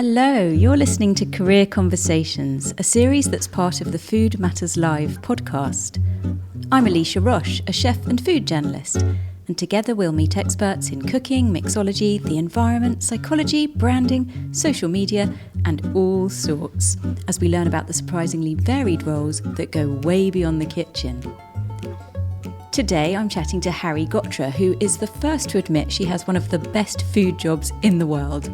Hello, you're listening to Career Conversations, a series that's part of the Food Matters Live podcast. I'm Alicia Roche, a chef and food journalist, and together we'll meet experts in cooking, mixology, the environment, psychology, branding, social media, and all sorts, as we learn about the surprisingly varied roles that go way beyond the kitchen. Today I'm chatting to Hari Ghotra, who is the first to admit she has one of the best food jobs in the world.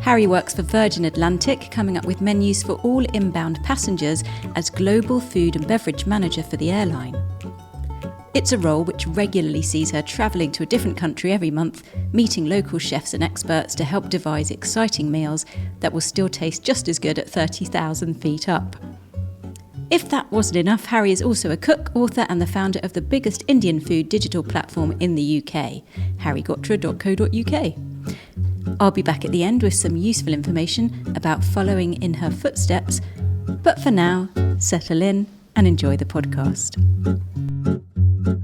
Hari works for Virgin Atlantic, coming up with menus for all inbound passengers as Global Food and Beverage Manager for the airline. It's a role which regularly sees her travelling to a different country every month, meeting local chefs and experts to help devise exciting meals that will still taste just as good at 30,000 feet up. If that wasn't enough, Hari is also a cook, author and the founder of the biggest Indian food digital platform in the UK, harigotra.co.uk. I'll be back at the end with some useful information about following in her footsteps, but for now, settle in and enjoy the podcast.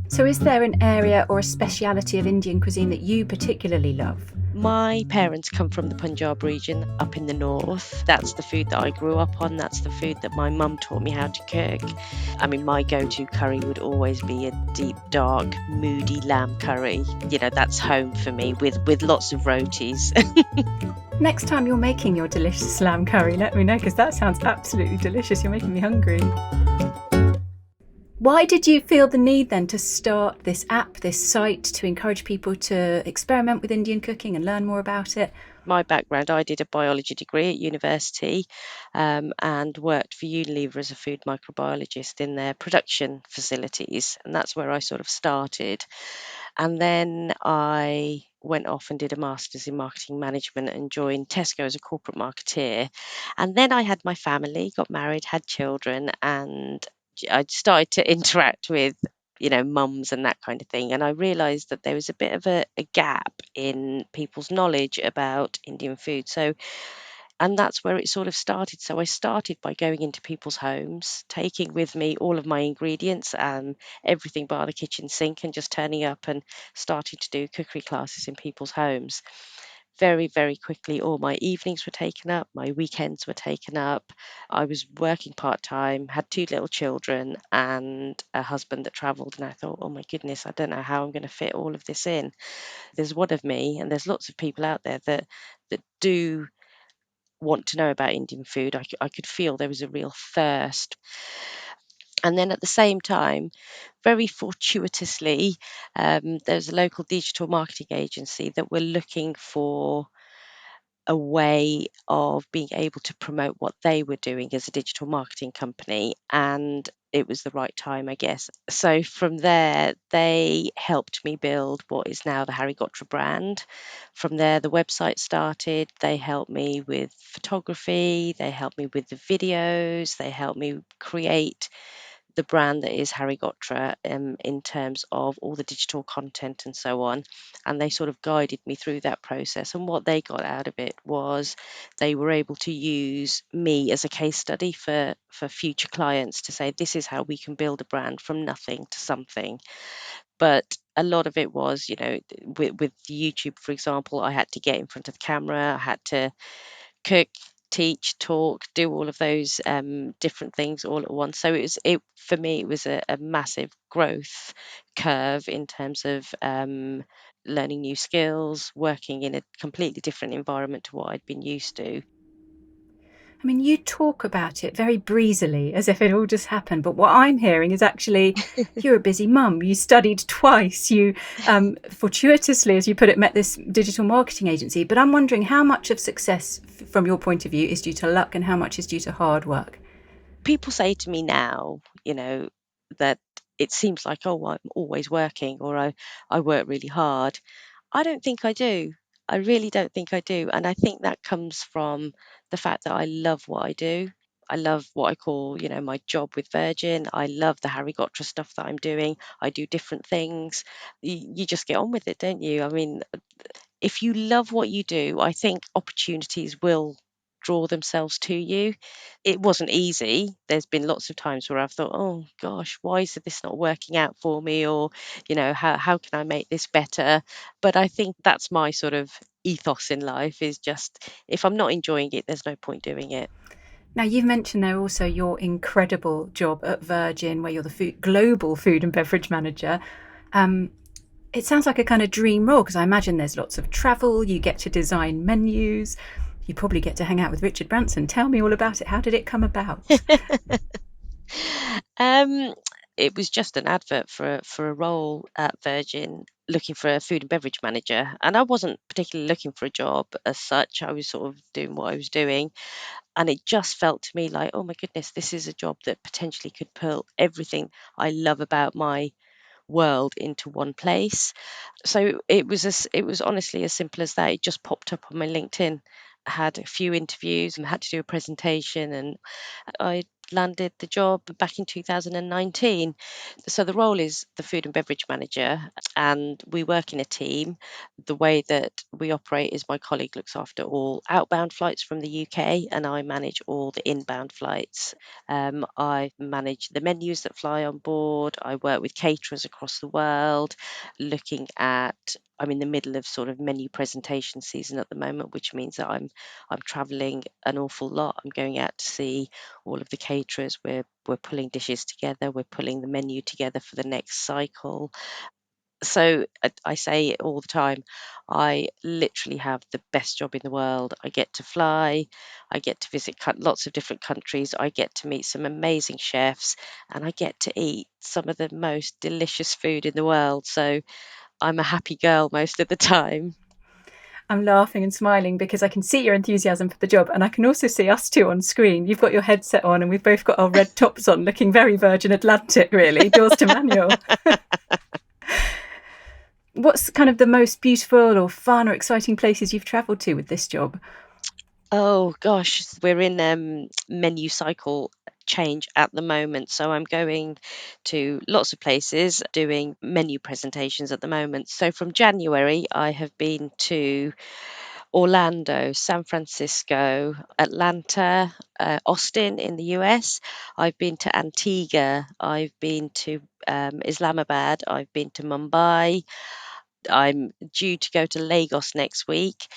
So is there an area or a speciality of Indian cuisine that you particularly love? My parents come from the Punjab region up in the north. That's the food that I grew up on. That's the food that my mum taught me how to cook. I mean, my go-to curry would always be a deep, dark, moody lamb curry. You know, that's home for me with lots of rotis. Next time you're making your delicious lamb curry, let me know, because that sounds absolutely delicious. You're making me hungry. Why did you feel the need then to start this app, this site, to encourage people to experiment with Indian cooking and learn more about it? My background, I did a biology degree at university and worked for Unilever as a food microbiologist in their production facilities. And that's where I sort of started. And then I went off and did a master's in marketing management and joined Tesco as a corporate marketeer. And then I had my family, got married, had children, and I started to interact with mums and that kind of thing. And I realised that there was a bit of a gap in people's knowledge about Indian food. And that's where it sort of started. So I started by going into people's homes, taking with me all of my ingredients and everything bar the kitchen sink, and just turning up and starting to do cookery classes in people's homes. Very, very quickly, all my evenings were taken up, my weekends were taken up. I was working part-time, had 2 little children and a husband that travelled, and I thought, oh my goodness, I don't know how I'm going to fit all of this in. There's one of me, and there's lots of people out there that do want to know about Indian food. I could feel there was a real thirst. And then at the same time, very fortuitously, there's a local digital marketing agency that were looking for a way of being able to promote what they were doing as a digital marketing company, and it was the right time, I guess. So from there, they helped me build what is now the Hari Ghotra brand. From there, the website started. They helped me with photography, they helped me with the videos, they helped me create the brand that is Hari Ghotra in terms of all the digital content and so on. And they sort of guided me through that process. And what they got out of it was they were able to use me as a case study for future clients to say, this is how we can build a brand from nothing to something. But a lot of it was, with YouTube, for example, I had to get in front of the camera, I had to cook, teach, talk, do all of those different things all at once. So for me, it was a massive growth curve in terms of learning new skills, working in a completely different environment to what I'd been used to. I mean, you talk about it very breezily, as if it all just happened. But what I'm hearing is actually you're a busy mum. You studied twice. You, fortuitously, as you put it, met this digital marketing agency. But I'm wondering how much of success, from your point of view, is due to luck and how much is due to hard work? People say to me now, that it seems like, oh, I'm always working, or I work really hard. I don't think I do. I really don't think I do. And I think that comes from the fact that I love what I do. I love what I call, my job with Virgin. I love the Hari Ghotra stuff that I'm doing. I do different things. You just get on with it, don't you? I mean, if you love what you do, I think opportunities will draw themselves to you. It wasn't easy. There's been lots of times where I've thought, oh gosh, why is this not working out for me? Or, how can I make this better? But I think that's my sort of ethos in life is just, if I'm not enjoying it, there's no point doing it. Now, you've mentioned there also your incredible job at Virgin, where you're the global food and beverage manager. Um, it sounds like a kind of dream role, because I imagine there's lots of travel, you get to design menus, you probably get to hang out with Richard Branson. Tell me all about it. How did it come about? Um, it was just an advert for a role at Virgin, looking for a food and beverage manager, and I wasn't particularly looking for a job as such. I was sort of doing what I was doing, and it just felt to me like, oh my goodness, this is a job that potentially could pull everything I love about my world into one place. So it was honestly as simple as that. It just popped up on my LinkedIn. I had a few interviews and had to do a presentation, and I landed the job back in 2019. So the role is the food and beverage manager, and we work in a team. The way that we operate is my colleague looks after all outbound flights from the UK, and I manage all the inbound flights. I manage the menus that fly on board. I work with caterers across the world, looking at. I'm in the middle of sort of menu presentation season at the moment, which means that I'm traveling an awful lot. I'm going out to see all of the caterers. We're pulling dishes together. We're pulling the menu together for the next cycle. So I say it all the time. I literally have the best job in the world. I get to fly. I get to visit lots of different countries. I get to meet some amazing chefs, and I get to eat some of the most delicious food in the world. So I'm a happy girl most of the time. I'm laughing and smiling because I can see your enthusiasm for the job, and I can also see us two on screen. You've got your headset on and we've both got our red tops on, looking very Virgin Atlantic, really, doors to manual. What's kind of the most beautiful or fun or exciting places you've travelled to with this job? Oh gosh, we're in menu cycle change at the moment. So I'm going to lots of places doing menu presentations at the moment. So from January, I have been to Orlando, San Francisco, Atlanta, Austin in the US. I've been to Antigua. I've been to Islamabad. I've been to Mumbai. I'm due to go to Lagos next week,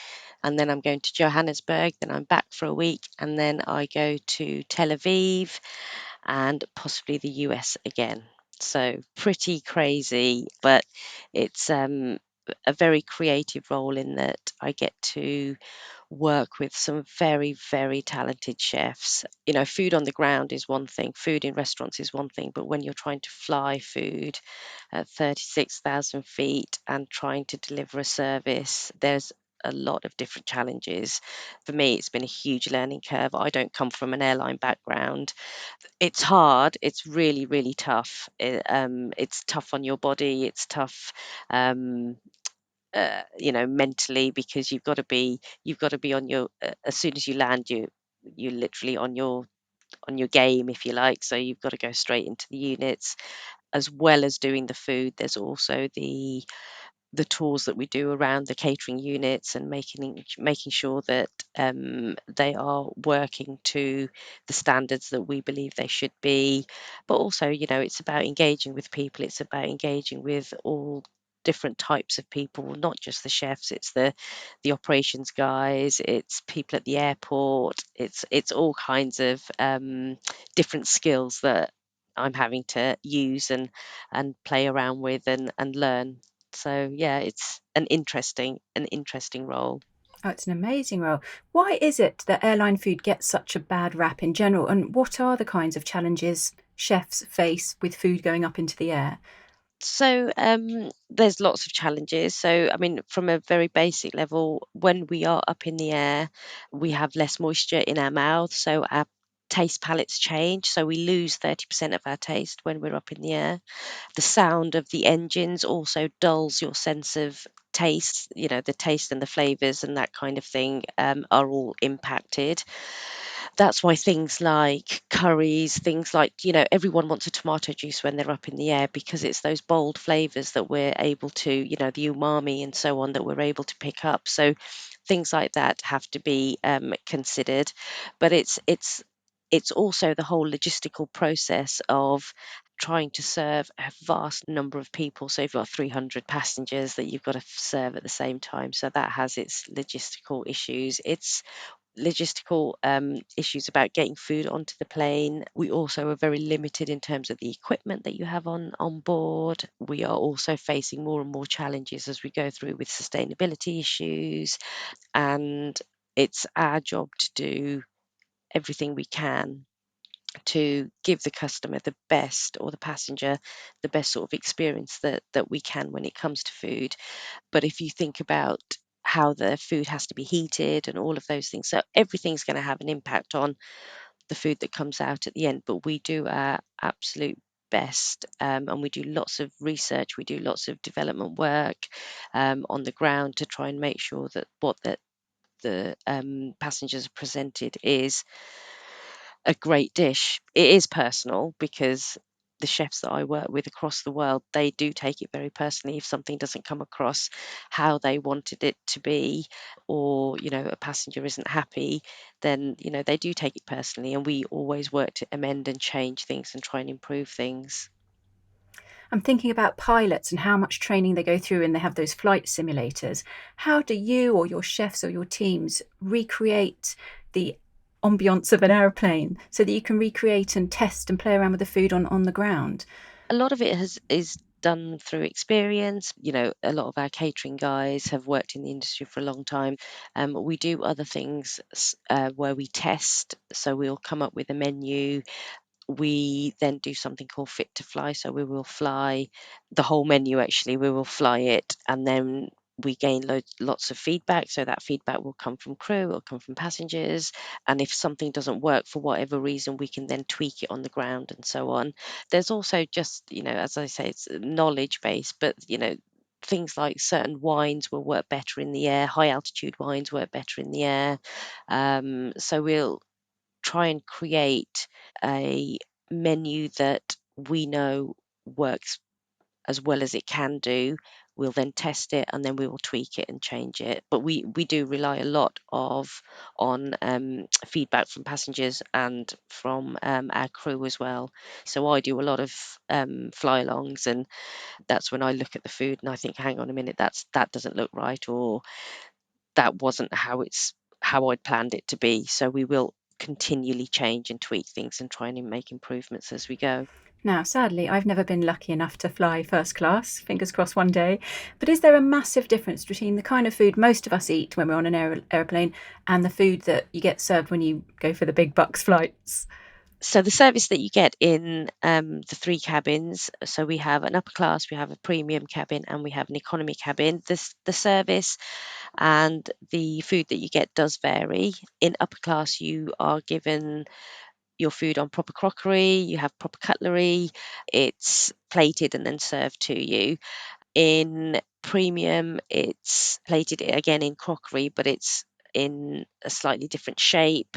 and then I'm going to Johannesburg, then I'm back for a week, and then I go to Tel Aviv and possibly the US again. So pretty crazy, but it's a very creative role in that I get to work with some very, very talented chefs. You know, food on the ground is one thing, food in restaurants is one thing, but when you're trying to fly food at 36,000 feet and trying to deliver a service, there's a lot of different challenges. For me, it's been a huge learning curve. I don't come from an airline background. It's hard. It's really, really tough. It's tough on your body. It's tough, um, mentally, because you've got to be on your as soon as you land, you're literally on your game, if you like. So you've got to go straight into the units, as well as doing the food. There's also the tours that we do around the catering units and making sure that they are working to the standards that we believe they should be. But also, it's about engaging with people. It's about engaging with all different types of people, not just the chefs. It's the operations guys. It's people at the airport. It's all kinds of different skills that I'm having to use and play around with and learn. So yeah, it's an interesting role. Oh, it's an amazing role. Why is it that airline food gets such a bad rap in general? And what are the kinds of challenges chefs face with food going up into the air? So there's lots of challenges. So I mean, from a very basic level, when we are up in the air, we have less moisture in our mouth, so our taste palettes change. So we lose 30% of our taste when we're up in the air. The sound of the engines also dulls your sense of taste. The taste and the flavors and that kind of thing are all impacted. That's why things like curries, things like, everyone wants a tomato juice when they're up in the air, because it's those bold flavors that we're able to, the umami and so on, that we're able to pick up. So things like that have to be considered. But it's also the whole logistical process of trying to serve a vast number of people. So you've got 300 passengers that you've got to serve at the same time. So that has its logistical issues. It's logistical issues about getting food onto the plane. We also are very limited in terms of the equipment that you have on board. We are also facing more and more challenges as we go through with sustainability issues, and it's our job to do everything we can to give the customer the best, or the passenger the best sort of experience that we can when it comes to food. But if you think about how the food has to be heated and all of those things, so everything's going to have an impact on the food that comes out at the end. But we do our absolute best, and we do lots of research, we do lots of development work on the ground to try and make sure that what the passengers are presented is a great dish. It is personal, because the chefs that I work with across the world, they do take it very personally if something doesn't come across how they wanted it to be, or a passenger isn't happy, then they do take it personally, and we always work to amend and change things and try and improve things. I'm thinking about pilots and how much training they go through, and they have those flight simulators. How do you or your chefs or your teams recreate the ambience of an airplane so that you can recreate and test and play around with the food on the ground? A lot of it is done through experience. A lot of our catering guys have worked in the industry for a long time. We do other things where we test. So we'll come up with a menu. We then do something called fit to fly. So we will fly the whole menu, actually. We will fly it, and then we gain lots of feedback. So that feedback will come from crew, will come from passengers. And if something doesn't work for whatever reason, we can then tweak it on the ground and so on. There's also just, as I say, it's knowledge based, but, things like certain wines will work better in the air, high altitude wines work better in the air. So we'll try and create a menu that we know works as well as it can do. We'll then test it, and then we will tweak it and change it. But we do rely a lot on feedback from passengers and from our crew as well. So I do a lot of fly-alongs, and that's when I look at the food and I think, hang on a minute, that doesn't look right, or that wasn't how I'd planned it to be. So we will continually change and tweak things and try and make improvements as we go. Now, sadly, I've never been lucky enough to fly first class, fingers crossed one day. But is there a massive difference between the kind of food most of us eat when we're on an aeroplane and the food that you get served when you go for the big bucks flights? So the service that you get in the three cabins, so we have an upper class, we have a premium cabin, and we have an economy cabin. The service and the food that you get does vary. In upper class, you are given your food on proper crockery, you have proper cutlery, it's plated and then served to you. In premium, it's plated again in crockery, but it's in a slightly different shape.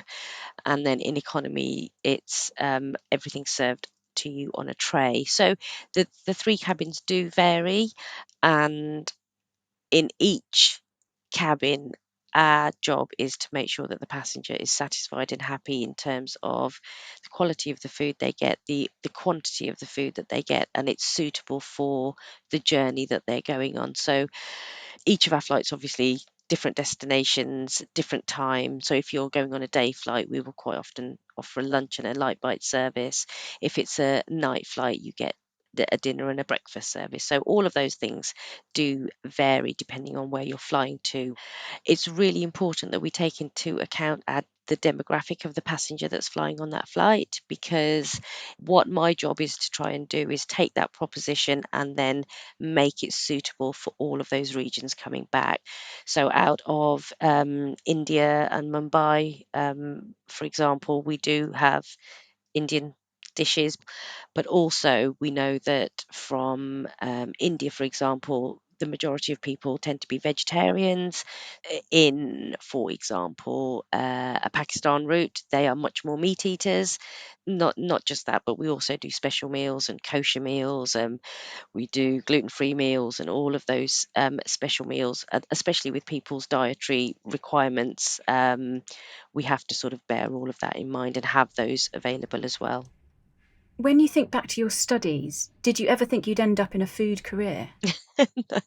And then in economy, it's everything served to you on a tray. So the three cabins do vary, and in each cabin, our job is to make sure that the passenger is satisfied and happy in terms of the quality of the food they get, the quantity of the food that they get, and it's suitable for the journey that they're going on. So each of our flights, obviously, different destinations, different time. So if you're going on a day flight, we will quite often offer a lunch and a light bite service. If it's a night flight, you get a dinner and a breakfast service. So all of those things do vary depending on where you're flying to. It's really important that we take into account the demographic of the passenger that's flying on that flight, because what my job is to try and do is take that proposition and then make it suitable for all of those regions coming back. So out of India and Mumbai, for example, we do have Indian dishes, but also we know that from India, for example, the majority of people tend to be vegetarians. In, for example, a Pakistan route, they are much more meat eaters. Not just that, but we also do special meals and kosher meals. We do gluten-free meals and all of those special meals, especially with people's dietary requirements. We have to sort of bear all of that in mind and have those available as well. When you think back to your studies, did you ever think you'd end up in a food career? No,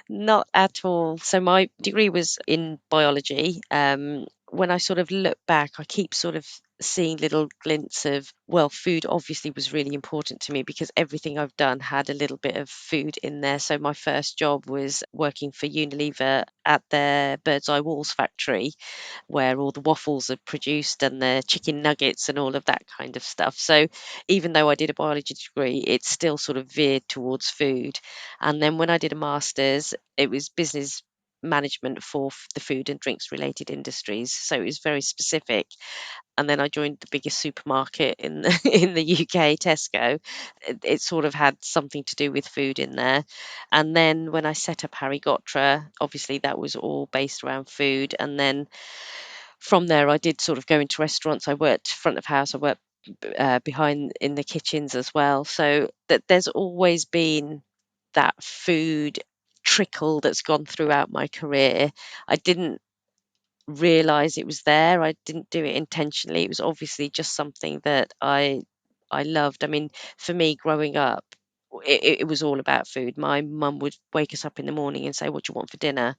not at all. So my degree was in biology. When I sort of look back, I keep sort of seeing little glints of, well, food obviously was really important to me because everything I've done had a little bit of food in there. So my first job was working for Unilever at their Bird's Eye Walls factory, where all the waffles are produced and the chicken nuggets and all of that kind of stuff. So even though I did a biology degree, it still sort of veered towards food. And then when I did a master's, it was business management for the food and drinks related industries. So it was very specific. And then I joined the biggest supermarket in the, in the UK, Tesco. It sort of had something to do with food in there. And then when I set up Hari Ghotra, obviously that was all based around food. And then from there, I did sort of go into restaurants. I worked front of house. I worked behind in the kitchens as well. So that there's always been that food trickle that's gone throughout my career. I didn't realize it was there. I didn't do it intentionally. It was obviously just something that I loved. I mean, for me growing up, it was all about food. My mum would wake us up in the morning and say, "What do you want for dinner?"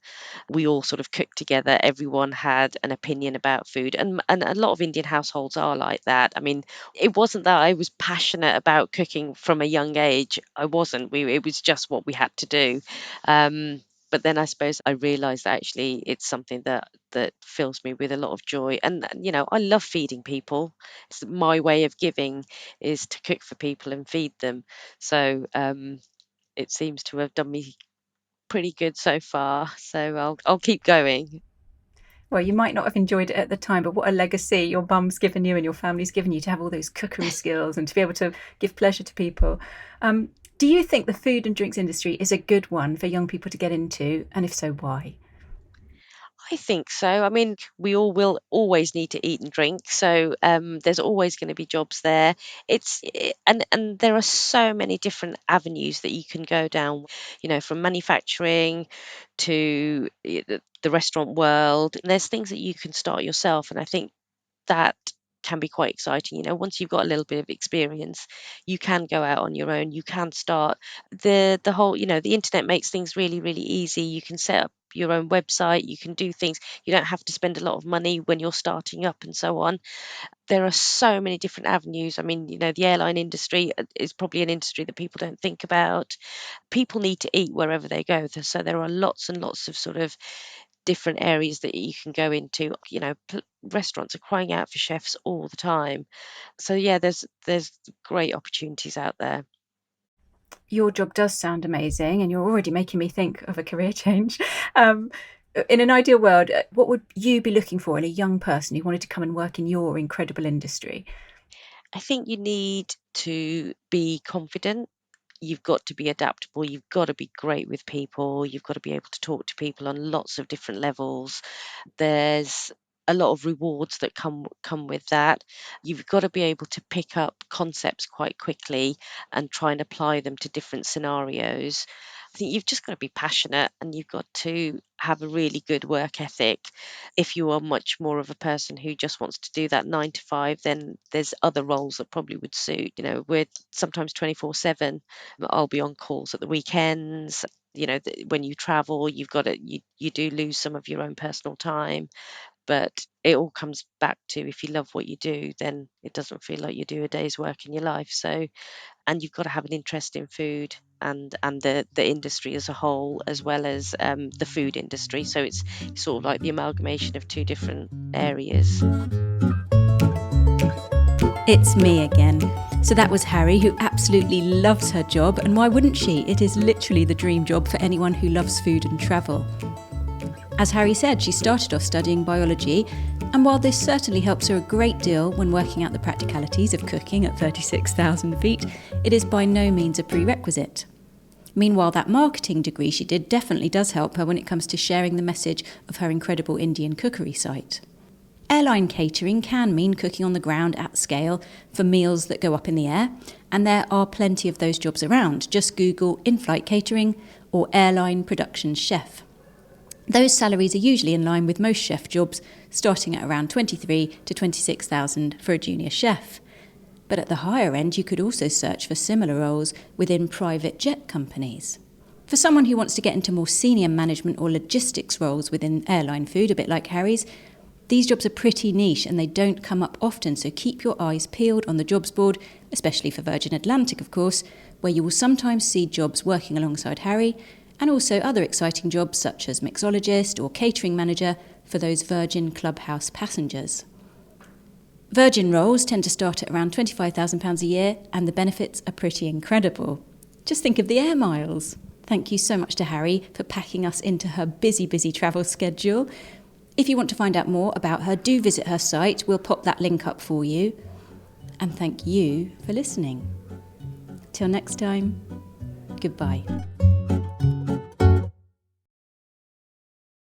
We all sort of cooked together. Everyone had an opinion about food, and a lot of Indian households are like that. I mean, it wasn't that I was passionate about cooking from a young age. I wasn't. It was just what we had to do. But then I suppose I realised that actually it's something that fills me with a lot of joy. And I love feeding people. It's my way of giving is to cook for people and feed them. So it seems to have done me pretty good so far. So I'll keep going. Well, you might not have enjoyed it at the time, but what a legacy your mum's given you and your family's given you to have all those cookery skills and to be able to give pleasure to people. Do you think the food and drinks industry is a good one for young people to get into? And if so, why? I think so. I mean, we all will always need to eat and drink, so there's always going to be jobs there. And there are so many different avenues that you can go down. From manufacturing to the restaurant world. There's things that you can start yourself, and I think that can be quite exciting. Once you've got a little bit of experience, you can go out on your own. You can start the whole. The internet makes things really, really easy. You can set up your own website. You can do things. You don't have to spend a lot of money when you're starting up and so on. There are so many different avenues. I mean, the airline industry is probably an industry that people don't think about. People need to eat wherever they go, so there are lots and lots of sort of different areas that you can go into. Restaurants are crying out for chefs all the time. So yeah, there's great opportunities out there. Your job does sound amazing, and you're already making me think of a career change. Um, in an ideal world, what would you be looking for in a young person who wanted to come and work in your incredible industry? I think you need to be confident. You've got to be adaptable. You've got to be great with people. You've got to be able to talk to people on lots of different levels. There's a lot of rewards that come with that. You've got to be able to pick up concepts quite quickly and try and apply them to different scenarios. I think you've just got to be passionate and you've got to have a really good work ethic. If you are much more of a person who just wants to do that 9 to 5, then there's other roles that probably would suit. We're sometimes 24/7. I'll be on calls at the weekends. When you travel, you've got to you do lose some of your own personal time, but it all comes back to if you love what you do, then it doesn't feel like you do a day's work in your life. So, and you've got to have an interest in food and the industry as a whole, as well as the food industry. So it's sort of like the amalgamation of two different areas. It's me again. So that was Hari, who absolutely loves her job, and why wouldn't she? It is literally the dream job for anyone who loves food and travel. As Hari said, she started off studying biology, and while this certainly helps her a great deal when working out the practicalities of cooking at 36,000 feet, it is by no means a prerequisite. Meanwhile, that marketing degree she did definitely does help her when it comes to sharing the message of her incredible Indian cookery site. Airline catering can mean cooking on the ground at scale for meals that go up in the air, and there are plenty of those jobs around. Just Google in-flight catering or airline production chef. Those salaries are usually in line with most chef jobs, starting at around 23 to 26,000 for a junior chef. But at the higher end, you could also search for similar roles within private jet companies. For someone who wants to get into more senior management or logistics roles within airline food, a bit like Harry's, these jobs are pretty niche and they don't come up often, so keep your eyes peeled on the jobs board, especially for Virgin Atlantic, of course, where you will sometimes see jobs working alongside Harry, and also other exciting jobs such as mixologist or catering manager for those Virgin Clubhouse passengers. Virgin roles tend to start at around £25,000 a year, and the benefits are pretty incredible. Just think of the air miles. Thank you so much to Harry for packing us into her busy travel schedule. If you want to find out more about her, do visit her site. We'll pop that link up for you. And thank you for listening. Till next time, goodbye.